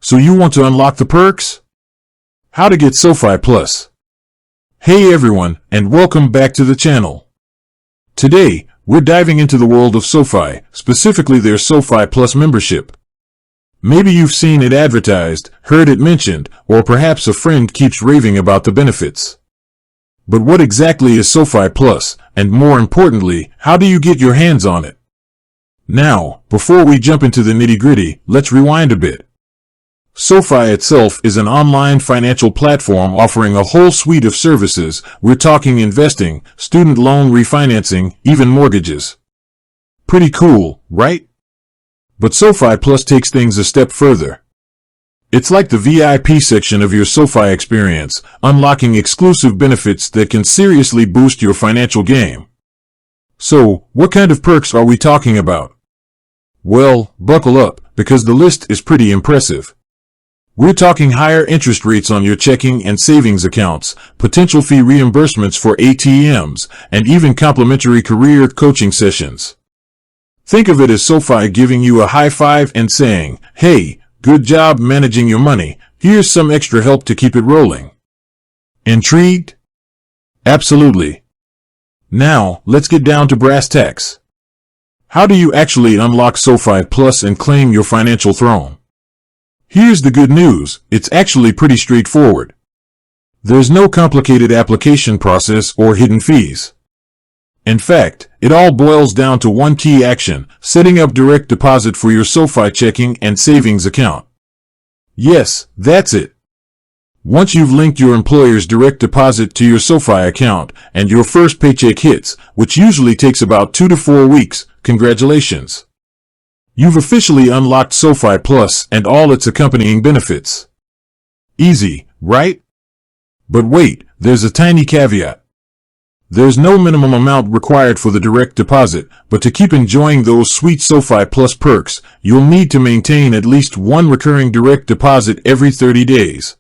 So you want to unlock the perks? How to get Sofi Plus. Hey everyone, and welcome back to the channel. Today, we're diving into the world of Sofi, specifically their Sofi Plus membership. Maybe you've seen it advertised, heard it mentioned, or perhaps a friend keeps raving about the benefits. But what exactly is Sofi Plus, and more importantly, how do you get your hands on it? Now, before we jump into the nitty-gritty, let's rewind a bit. Sofi itself is an online financial platform offering a whole suite of services. We're talking investing, student loan refinancing, even mortgages. Pretty cool, right? But Sofi Plus takes things a step further. It's like the VIP section of your Sofi experience, unlocking exclusive benefits that can seriously boost your financial game. So, what kind of perks are we talking about? Well, buckle up, because the list is pretty impressive. We're talking higher interest rates on your checking and savings accounts, potential fee reimbursements for ATMs, and even complimentary career coaching sessions. Think of it as Sofi giving you a high five and saying, "Hey, good job managing your money. Here's some extra help to keep it rolling." Intrigued? Absolutely. Now, let's get down to brass tacks. How do you actually unlock Sofi Plus and claim your financial throne? Here's the good news, it's actually pretty straightforward. There's no complicated application process or hidden fees. In fact, it all boils down to one key action, setting up direct deposit for your Sofi checking and savings account. Yes, that's it. Once you've linked your employer's direct deposit to your Sofi account and your first paycheck hits, which usually takes about 2 to 4 weeks, congratulations. You've officially unlocked Sofi Plus and all its accompanying benefits. Easy, right? But wait, there's a tiny caveat. There's no minimum amount required for the direct deposit, but to keep enjoying those sweet Sofi Plus perks, you'll need to maintain at least one recurring direct deposit every 30 days.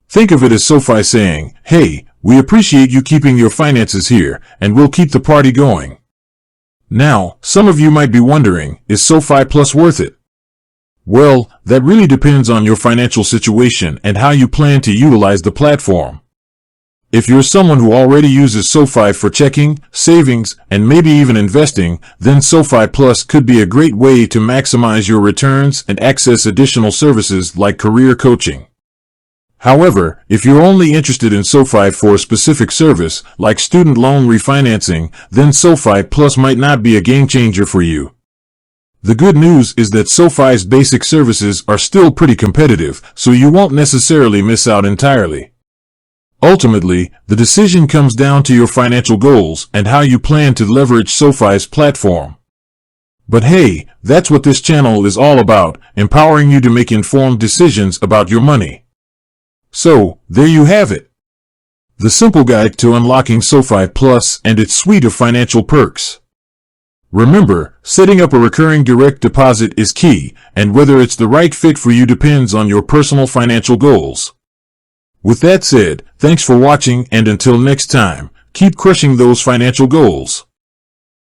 Think of it as Sofi saying, "Hey, we appreciate you keeping your finances here, and we'll keep the party going." Now, some of you might be wondering, is Sofi Plus worth it? Well, that really depends on your financial situation and how you plan to utilize the platform. If you're someone who already uses Sofi for checking, savings, and maybe even investing, then Sofi Plus could be a great way to maximize your returns and access additional services like career coaching. However, if you're only interested in Sofi for a specific service, like student loan refinancing, then Sofi Plus might not be a game changer for you. The good news is that Sofi's basic services are still pretty competitive, so you won't necessarily miss out entirely. Ultimately, the decision comes down to your financial goals and how you plan to leverage Sofi's platform. But hey, that's what this channel is all about, empowering you to make informed decisions about your money. So, there you have it. The simple guide to unlocking Sofi Plus and its suite of financial perks. Remember, setting up a recurring direct deposit is key, and whether it's the right fit for you depends on your personal financial goals. With that said, thanks for watching, and until next time, keep crushing those financial goals.